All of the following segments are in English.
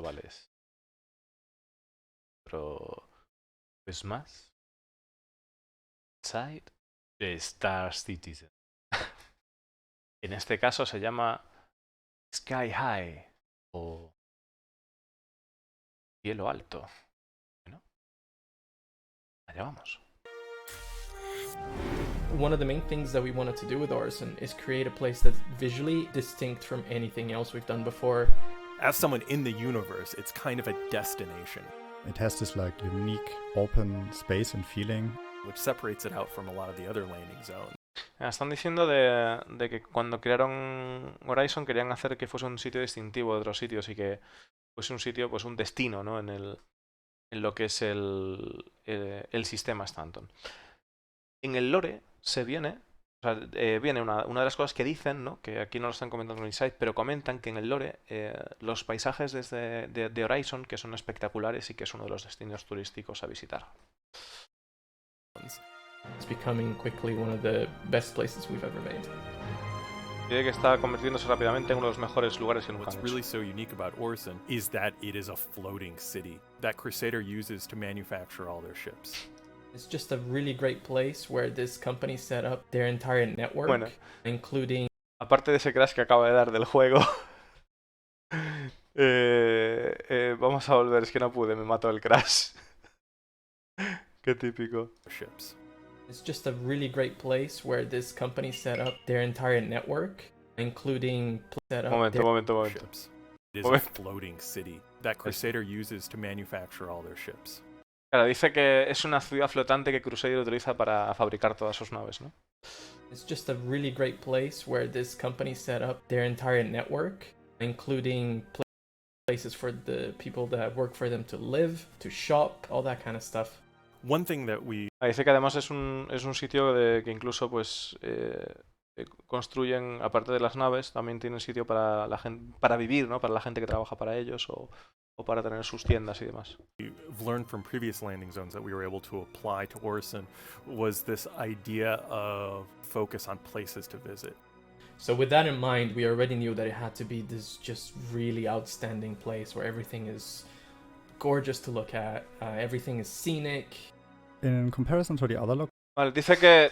globales. Pero es más, Side de Star Citizen. En este caso se llama Sky High o Cielo Alto. Bueno, allá vamos. One of the main things that we wanted to do with Orison is create a place that's visually distinct from anything else we've done before. As someone in the universe, it's kind of a destination. It has this like unique open space and feeling, which separates it out from a lot of the other landing zones. Están diciendo de que cuando crearon Horizon querían hacer que fuese un sitio distintivo de otros sitios y que fuese un sitio, pues un destino, ¿no? En lo que es el sistema Stanton. En el lore se viene, o sea, viene una de las cosas que dicen, ¿no? Que aquí no lo están comentando en Insight, pero comentan que en el lore los paisajes de Horizon que son espectaculares y que es uno de los destinos turísticos a visitar. It's becoming quickly one of the best places we've ever made. Dice que está convirtiéndose rápidamente en uno de los mejores lugares que nunca What's han really hecho. so unique about Orison is that it is a floating city that Crusader uses to manufacture all their ships. It's just a really great place where this company set up their entire network, Bueno, including... aparte de ese crash que acaba de dar del juego, vamos a volver, es que no pude, me mató el crash. Qué típico. Ships. It's just a really great place where this company set up their entire network, including... Momento. Ships. It is a floating city that Crusader uses to manufacture all their ships. Claro, dice que es una ciudad flotante que Crusader utiliza para fabricar todas sus naves, ¿no? It's just a really great place where this company set up their entire network, including places for the people that work for them to live, to shop, all that kind of stuff. One thing that we... Dice que además es un sitio que incluso pues construyen, aparte de las naves, también tienen sitio para la gente, para vivir, ¿no? Para la gente que trabaja para ellos o para tener sus tiendas y demás. We've learned from previous landing zones that we were able to apply to Orison was this idea of focus on places to visit. So with that in mind, we already knew that it had to be this just really outstanding place where everything is gorgeous to look at, everything is scenic. in comparison to the other locations. Vale, dice que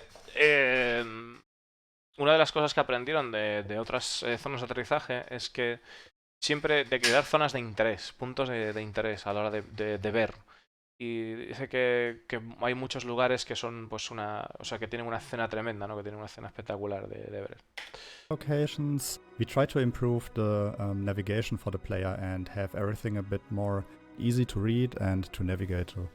una de las cosas que aprendieron de otras zonas de aterrizaje es que siempre de crear zonas de interés, puntos de interés a la hora de ver. Y dice que hay muchos lugares que son pues o sea, que tienen una escena tremenda, ¿no? Que tienen una escena espectacular de ver. Locations, we try to improve the navigation for the player and have everything a bit more easy to read and to navigate to.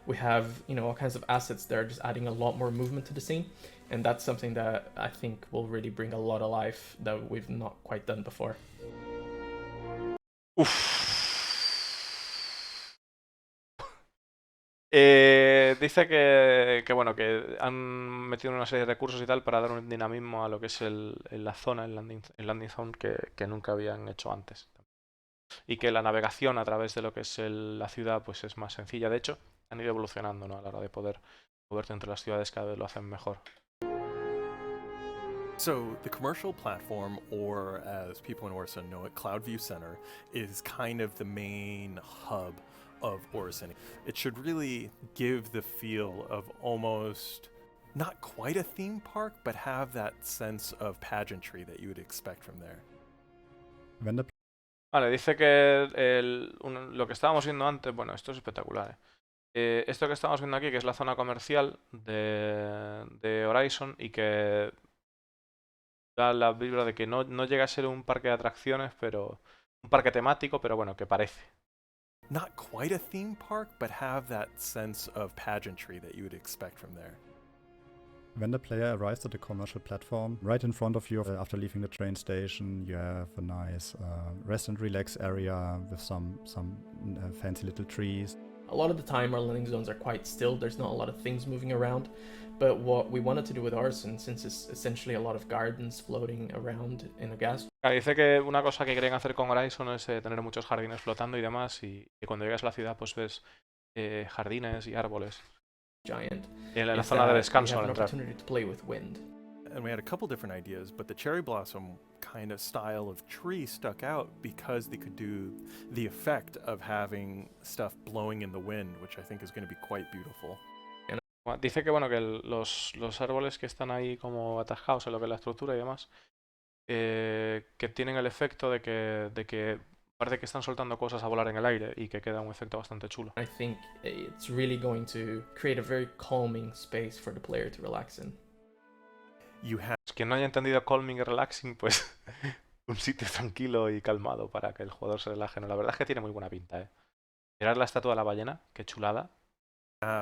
We have, all kinds of assets that are just adding a lot more movement to the scene, and that's something that I think will really bring a lot of life that we've not quite done before. Dice que bueno, que han metido una serie de recursos y tal para dar un dinamismo a lo que es la zona, el landing zone que nunca habían hecho antes. Y que la navegación a través de lo que es la ciudad pues es más sencilla. De hecho, han ido evolucionando, ¿no? A la hora de poder moverte entre las ciudades, cada vez lo hacen mejor. So the commercial platform, or as people in Orison know it, CloudView Center, is kind of the main hub of Orison. It should really give the feel of almost not quite a theme park, but have that sense of pageantry that you would expect from there. Vale, dice que lo que estábamos viendo antes, bueno, esto es espectacular, esto que estamos viendo aquí, que es la zona comercial de Horizon y que da la vibra de que no llega a ser un parque de atracciones, pero un parque temático, pero bueno, que parece. Not quite a theme park, but have that sense of pageantry that you would expect from there. When the player arrives at the commercial platform, right in front of you after leaving the train station, you have a nice rest and relax area with some fancy little trees. A lot of the time our landing zones are quite still, there's not a lot of things moving around, but what we wanted to do with Orison, since it's essentially a lot of gardens floating around in a gas... Dice que una cosa que quieren hacer con Horizon es tener muchos jardines flotando y demás, y cuando llegas a la ciudad pues ves jardines y árboles. Giant. Y en la zona de descanso al entrar. and we had a couple different ideas, but the cherry blossom kind of style of tree stuck out because they could do the effect of having stuff blowing in the wind, which I think is going to be quite beautiful. Dice que bueno, que los árboles que están ahí como atascados en lo que es la estructura y demás, que tienen el efecto de que parece que están soltando cosas a volar en el aire y que queda un efecto bastante chulo. I think it's really going to create a very calming space for the player to relax in. You have Quien no haya entendido calming y relaxing, pues un sitio tranquilo y calmado para que el jugador se relaje. No, la verdad es que tiene muy buena pinta, ¿eh? Mirar la estatua de la ballena, qué chulada.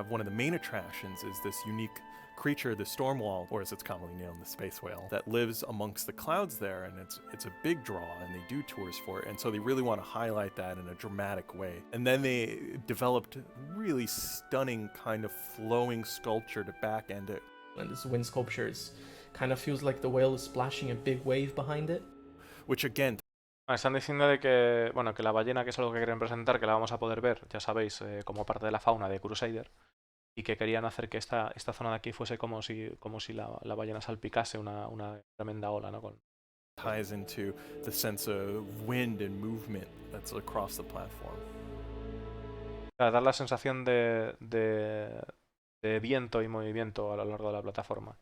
one of the main attractions is this unique creature, the storm wall, or as it's commonly known, the space whale, that lives amongst the clouds there, and it's a big draw, and they do tours for it, and so they really want to highlight that in a dramatic way. And then they developed really stunning kind of flowing sculpture to back end it. And this wind sculpture kind of feels like the whale is splashing a big wave behind it. Which again, Están diciendo de que, bueno, que la ballena, que es algo que quieren presentar, que la vamos a poder ver, ya sabéis, como parte de la fauna de Crusader, y que querían hacer que esta zona de aquí fuese como si la ballena salpicase una tremenda ola, ¿no? ties into the sense of wind and movement that's across the platform. Para dar la sensación de viento y movimiento a lo largo de la plataforma.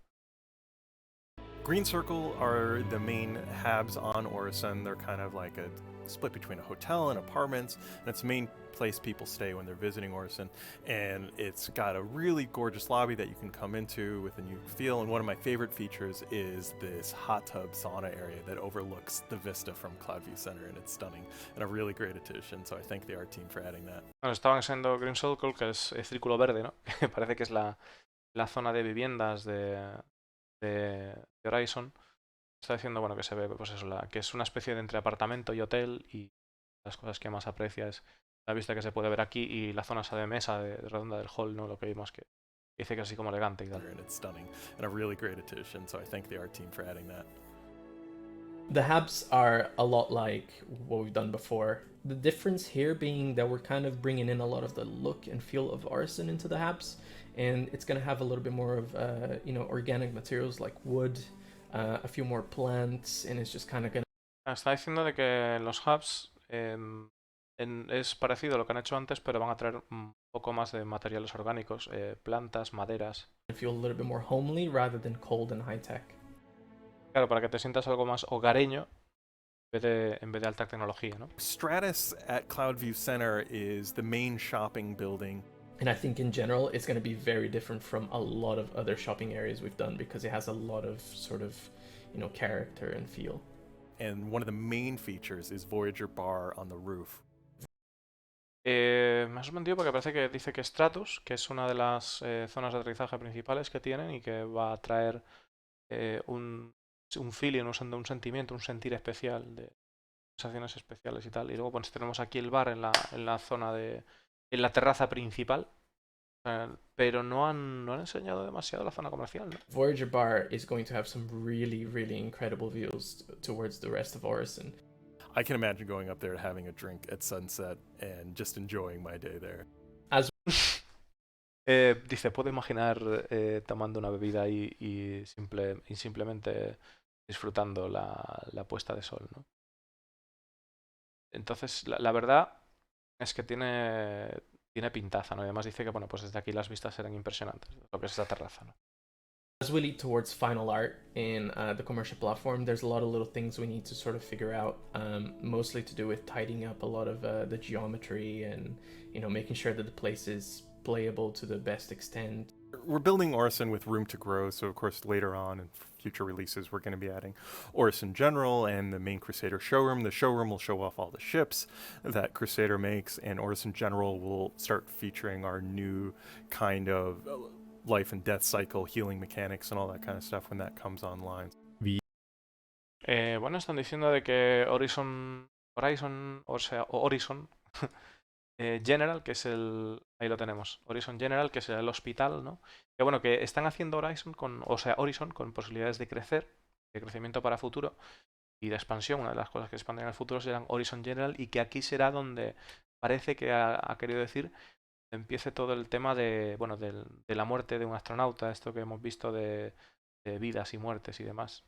Green Circle are the main habs on Orison. They're kind of like a split between a hotel and apartments, and it's the main place people stay when they're visiting Orison. And it's got a really gorgeous lobby that you can come into with a new feel. And one of my favorite features is this hot tub sauna area that overlooks the vista from Cloudview Center, and it's stunning and a really great addition. So I thank the art team for adding that. Bueno, estaban siendo Green Circle, que es el círculo verde, ¿no? Que parece que es la zona de viviendas de Horizon. Está diciendo, bueno, que se ve, pues eso, que es una especie de entre apartamento y hotel, y las cosas que más aprecia es la vista que se puede ver aquí y la zona esa de mesa de redonda del hall, ¿no? Lo que vimos, que dice que es así como elegante y tal. And it's stunning and a really great addition, so I thank the art team for adding that. The habs are a lot like what we've done before. The difference here being that we're kind of bringing in a lot of the look and feel of Arson into the habs, and it's going to have a little bit more of organic materials like wood, a few more plants, and it's just kind of going to... Está diciendo de que los hubs es parecido a lo que han hecho antes, pero van a traer un poco más de materiales orgánicos, plantas, maderas. feel a little bit more homely rather than cold and high tech. Claro, para que te sientas algo más hogareño en vez de alta tecnología, ¿no? Stratus at Cloudview Center is the main shopping building. And I think in general, it's going to be very different from a lot of other shopping areas we've done because it has a lot of sort of, character and feel. And one of the main features is Voyager Bar on the roof. Me ha sorprendido porque parece que dice que Stratus, que es una de las zonas de aterrizaje principales que tienen y que va a traer un feeling, un sentimiento, un sentir especial, de sensaciones especiales y tal. Y luego pues tenemos aquí el bar en la zona en la terraza principal, pero no han enseñado demasiado la zona comercial, ¿no? Voyager Bar is going to have some really, really incredible views towards the rest of Orison. I can imagine going up there and having a drink at sunset and just enjoying my day there. Dice, puedo imaginar tomando una bebida y simplemente disfrutando la puesta de sol, ¿no? Entonces, la verdad es que tiene pintaza, ¿no? Y además dice que, bueno, pues desde aquí las vistas serán impresionantes, lo que es esta terraza, ¿no? As we lead towards final art in the commercial platform, there's a lot of little things we need to sort of figure out, mostly to do with tidying up a lot of the geometry and, making sure that the place is playable to the best extent. We're building Orison with room to grow, so of course later on in future releases we're going to be adding Orison General and the main Crusader showroom. The showroom will show off all the ships that Crusader makes, and Orison General will start featuring our new kind of life and death cycle, healing mechanics and all that kind of stuff when that comes online. Bueno, están diciendo de que Horizon General, que es ahí lo tenemos, Horizon General, que es el hospital, ¿no? Que bueno, que están haciendo Horizon con posibilidades de crecer, de crecimiento para futuro y de expansión. Una de las cosas que expanden en el futuro serán Horizon General, y que aquí será donde parece que ha querido decir empiece todo el tema de la muerte de un astronauta, esto que hemos visto de de vidas y muertes y demás.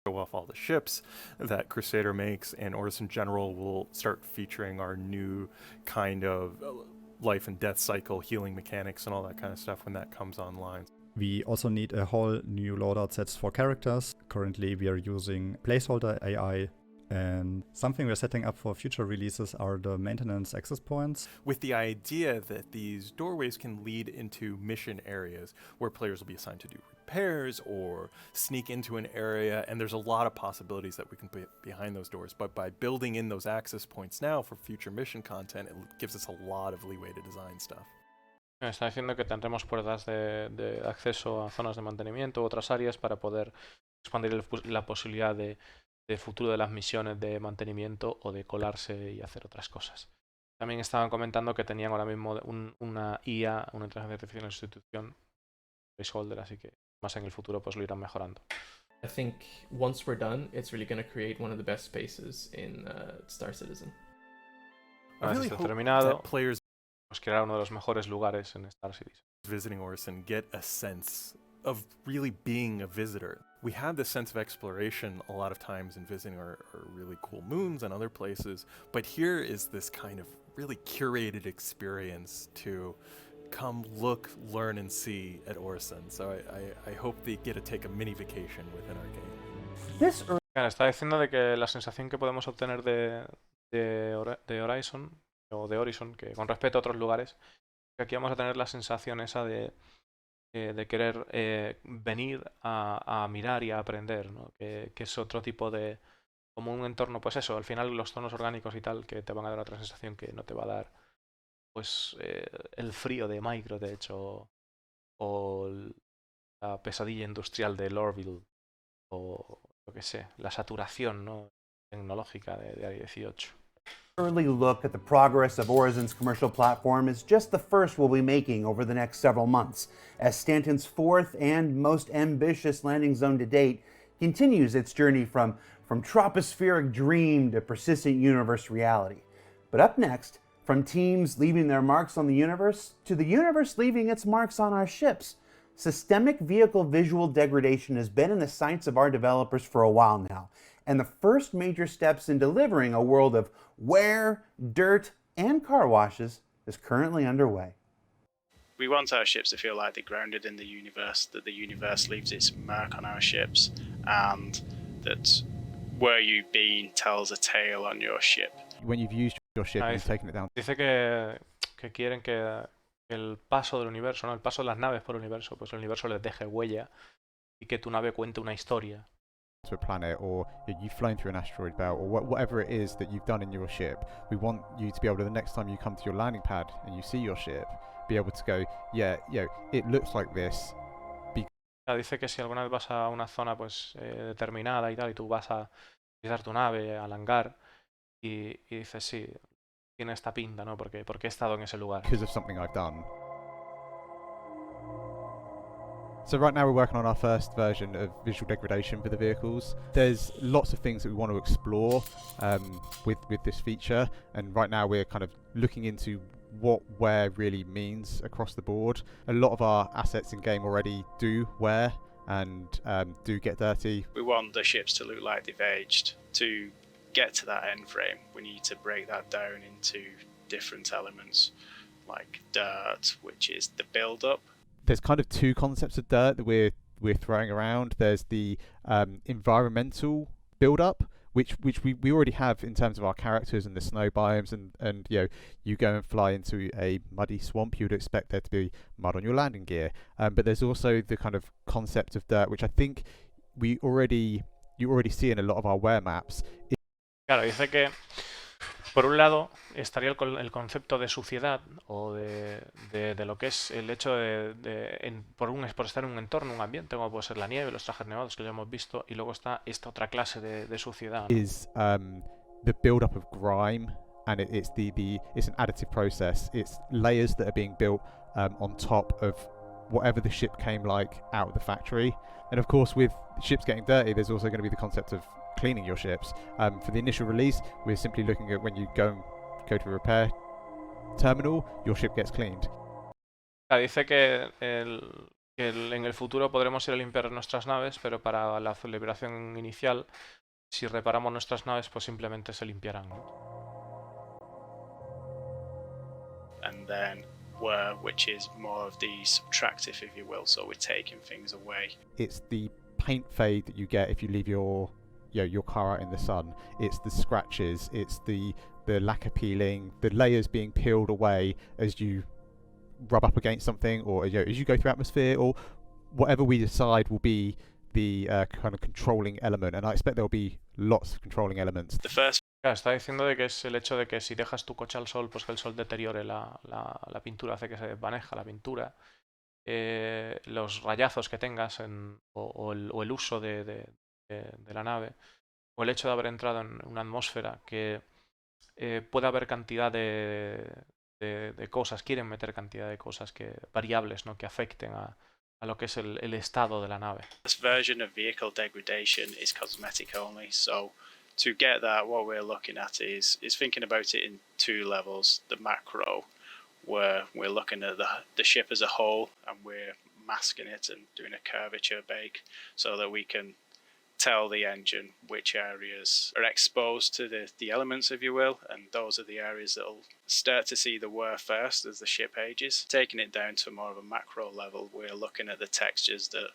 Show off all the ships that Crusader makes, and Orison General will start featuring our new kind of life and death cycle healing mechanics and all that kind of stuff when that comes online. We also need a whole new loadout sets for characters. Currently we are using placeholder AI, and something we're setting up for future releases are the maintenance access points. With the idea that these doorways can lead into mission areas where players will be assigned to do repairs or sneak into an area, and there's a lot of possibilities that we can put behind those doors. But by building in those access points now for future mission content, it gives us a lot of leeway to design stuff. Está diciendo que tendremos puertas de acceso a zonas de mantenimiento u otras áreas para poder expandir la posibilidad de futuro de las misiones de mantenimiento o de colarse y hacer otras cosas. También estaban comentando que tenían ahora mismo una IA, una inteligencia artificial en sustitución, placeholder, así que más en el futuro pues lo irán mejorando. I think once we're done, it's really going to create one of the best spaces in Star Citizen. Una vez esté terminado, pues crear uno de los mejores lugares en Star Citizen. Visiting Orison get a sense of really being a visitor. We have this sense of exploration a lot of times in visiting our really cool moons and other places, but here is this kind of really curated experience to come look, learn, and see at Orison. So I hope they get to take a mini vacation within our game. Claro, está diciendo de que la sensación que podemos obtener de Horizon, o de Horizon, que con respecto a otros lugares, que aquí vamos a tener la sensación esa de querer venir a mirar y a aprender, ¿no? Que es otro tipo de, como un entorno, pues eso, al final los tonos orgánicos y tal, que te van a dar otra sensación que no te va a dar pues el frío de Micro, de hecho, o la pesadilla industrial de Lorville, o lo que sé, la saturación, ¿no?, tecnológica de Área 18. Early look at the progress of Orison's commercial platform is just the first we'll be making over the next several months, as Stanton's fourth and most ambitious landing zone to date continues its journey from tropospheric dream to persistent universe reality. But up next, from teams leaving their marks on the universe to the universe leaving its marks on our ships, systemic vehicle visual degradation has been in the sights of our developers for a while now, and the first major steps in delivering a world of wear, dirt, and car washes is currently underway. We want our ships to feel like they're grounded in the universe, that the universe leaves its mark on our ships, and that where you've been tells a tale on your ship. When you've used your ship and you've taken it down. Dice que quieren que el paso del universo, ¿no?, el paso de las naves por el universo, pues el universo les deje huella y que tu nave cuente una historia. To a planet, or you've flown through an asteroid belt, or whatever it is that you've done in your ship, we want you to be able to, the next time you come to your landing pad and you see your ship, be able to go, yeah, it looks like this. Dice que si alguna vez vas a una zona pues determinada y tal, y tú vas a pisar tu nave al hangar y dices, sí, tiene esta pinta, ¿no? Porque he estado en ese lugar. Because of something I've done. So right now we're working on our first version of visual degradation for the vehicles. There's lots of things that we want to explore with this feature, and right now we're kind of looking into what wear really means across the board. A lot of our assets in game already do wear and do get dirty. We want the ships to look like they've aged. To get to that end frame, we need to break that down into different elements, like dirt, which is the build-up. There's kind of two concepts of dirt that we're throwing around. There's the environmental build-up, which we already have in terms of our characters and the snow biomes, and you go and fly into a muddy swamp, you would expect there to be mud on your landing gear. But there's also the kind of concept of dirt, which I think you already see in a lot of our wear maps. Claro, dice que por un lado estaría el concepto de suciedad o de lo que es el hecho por estar en un entorno, un ambiente, como puede ser la nieve, los trajes nevados que ya hemos visto, y luego está esta otra clase de suciedad, ¿no? Is the build up of grime, and it's an additive process. It's layers that are being built on top of whatever the ship came like out of the factory. And of course, with ships getting dirty, there's also going to be the concept of cleaning your ships. For the initial release, we're simply looking at when you go to a repair terminal, your ship gets cleaned. Dice que que en el futuro podremos ir a limpiar nuestras naves, pero para la celebración inicial, si reparamos nuestras naves, pues simplemente se limpiarán, ¿no? And then were, which is more of the subtractive, if you will, so we're taking things away. It's the paint fade that you get if you leave your car out in the sun. It's the scratches. It's the lacquer peeling, the layers being peeled away as you rub up against something, or as you go through atmosphere, or whatever we decide will be the kind of controlling element. And I expect there'll be lots of controlling elements. The first Claro, está diciendo de que es el hecho de que si dejas tu coche al sol, pues que el sol deteriore la pintura, hace que se desvaneja la pintura. Los rayazos que tengas o el uso de la nave, o el hecho de haber entrado en una atmósfera que puede haber cantidad de cosas, quieren meter cantidad de cosas variables, ¿no? Que afecten a lo que es el estado de la nave. This version of vehicle degradation is cosmetic only, so to get that, what we're looking at is thinking about it in two levels. The macro, where we're looking at the ship as a whole and we're masking it and doing a curvature bake so that we can tell the engine which areas are exposed to the elements, if you will, and those are the areas that will start to see the wear first as the ship ages. Taking it down to more of a macro level, we're looking at the textures that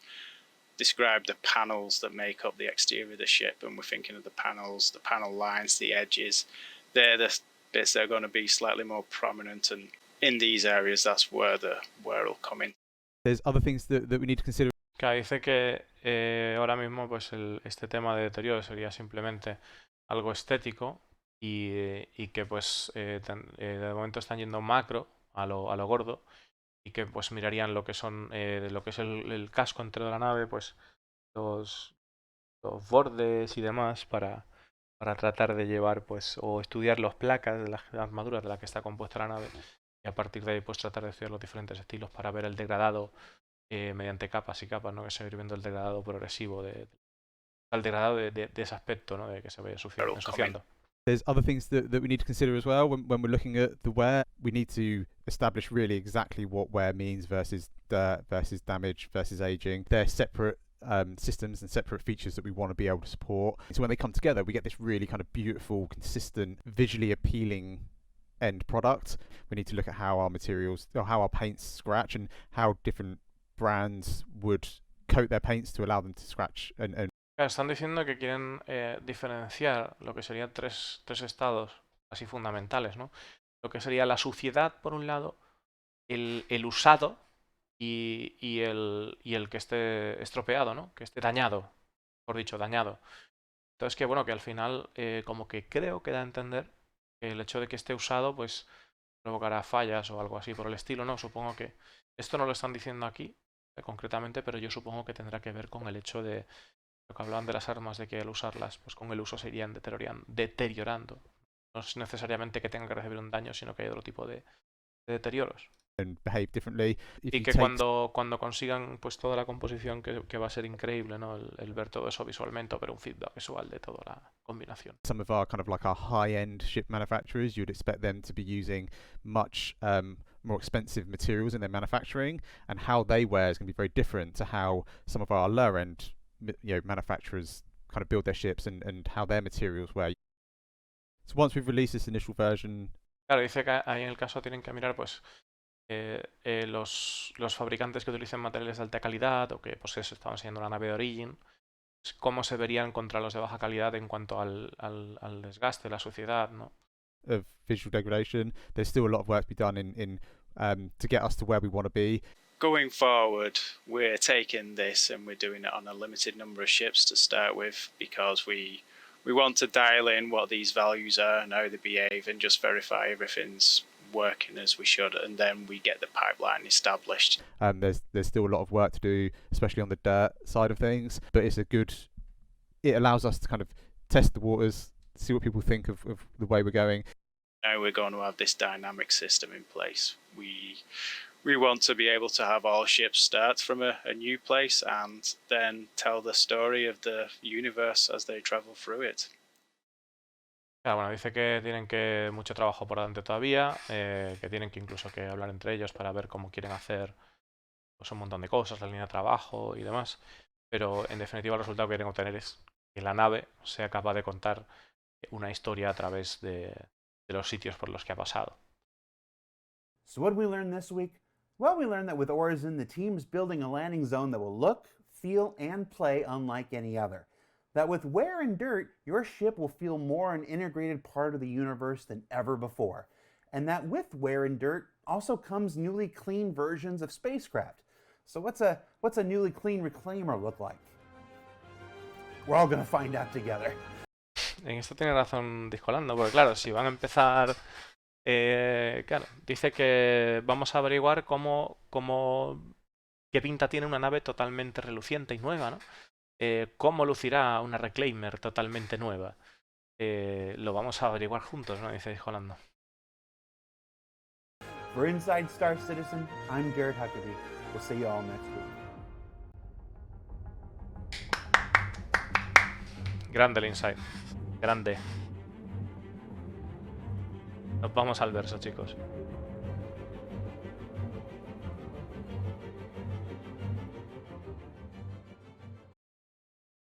describe the panels that make up the exterior of the ship, and we're thinking of the panels, the panel lines, the edges. They're the bits that are going to be slightly more prominent, and in these areas, that's where the wear will come in. There's other things that we need to consider. Claro, dice que ahora mismo pues este tema de deterioro sería simplemente algo estético y que pues de momento están yendo macro a lo gordo y que pues mirarían lo que son lo que es el casco entero de la nave, pues los, los bordes y demás para tratar de llevar pues o estudiar las placas de las armaduras de las que está compuesta la nave y a partir de ahí pues tratar de estudiar los diferentes estilos para ver el degradado mediante capas y capas, ¿no? Que seguir viendo el degradado progresivo el degradado de ese aspecto, ¿no? De que se vaya ensuciando. There's other things that we need to consider as well when we're looking at the wear. We need to establish really exactly what wear means versus dirt, versus damage, versus aging. They're separate systems and separate features that we want to be able to support. So when they come together, we get this really kind of beautiful, consistent, visually appealing end product. We need to look at how our materials, or how our paints scratch, and how different brands would coat their paints to allow them to scratch and Están diciendo que quieren diferenciar lo que serían tres estados así fundamentales, ¿no? Lo que sería la suciedad, por un lado, el usado y el que esté estropeado, ¿no? Que esté dañado, mejor dicho, dañado. Entonces, que bueno, que al final, como que creo que da a entender que el hecho de que esté usado, pues provocará fallas o algo así por el estilo, ¿no? Supongo que esto no lo están diciendo aquí concretamente, pero yo supongo que tendrá que ver con el hecho de lo que hablaban de las armas, de que al usarlas, pues con el uso se irían deteriorando. No es necesariamente que tengan que recibir un daño, sino que hay otro tipo de deterioros. and behave differently. If Y you que take cuando consigan pues toda la composición, que va a ser increíble, ¿no? El ver todo eso visualmente, o ver un feedback visual de toda la combinación. some of our kind of like our high-end ship manufacturers, you'd expect them to be using much more expensive materials in their manufacturing, and how they wear is going to be very different to how some of our lower-end manufacturers kind of build their ships and how their materials wear. So once we've released this initial version, Claro, dice que ahí en el caso tienen que mirar pues los fabricantes que utilicen materiales de alta calidad o que pues eso, estaban enseñando la nave de Origin, pues, cómo se verían contra los de baja calidad en cuanto al desgaste, la suciedad, ¿no? of visual degradation, there's still a lot of work to be done in to get us to where we want to be. Going forward, we're taking this and we're doing it on a limited number of ships to start with because we want to dial in what these values are and how they behave and just verify everything's working as we should, and then we get the pipeline established. There's still a lot of work to do, especially on the dirt side of things, but it allows us to kind of test the waters, see what people think of the way we're going. Now we're going to have this dynamic system in place. We want to be able to have all ships start from a new place and then tell the story of the universe as they travel through it. Claro, bueno, dice que tienen que mucho trabajo por delante todavía, que tienen que incluso que hablar entre ellos para ver cómo quieren hacer pues un montón de cosas, la línea de trabajo y demás, pero en definitiva el resultado que quieren obtener es que la nave sea capaz de contar una historia a través de los sitios por los que ha pasado. So what did we learn this week? Well, we learned that with Origin, the team's building a landing zone that will look, feel, and play unlike any other. That with wear and dirt, your ship will feel more an integrated part of the universe than ever before. And that with wear and dirt also comes newly clean versions of spacecraft. So what's a newly clean reclaimer look like? We're all gonna find out together. En esto tiene razón Discolando, porque claro, si van a empezar... claro, dice que vamos a averiguar qué pinta tiene una nave totalmente reluciente y nueva, ¿no? Cómo lucirá una Reclaimer totalmente nueva. Lo vamos a averiguar juntos, ¿no? Dice Discolando. For Inside Star Citizen, I'm Jared Huckabee. We'll see you all next week. Grande el Inside. Grande. Nos vamos al verso, chicos.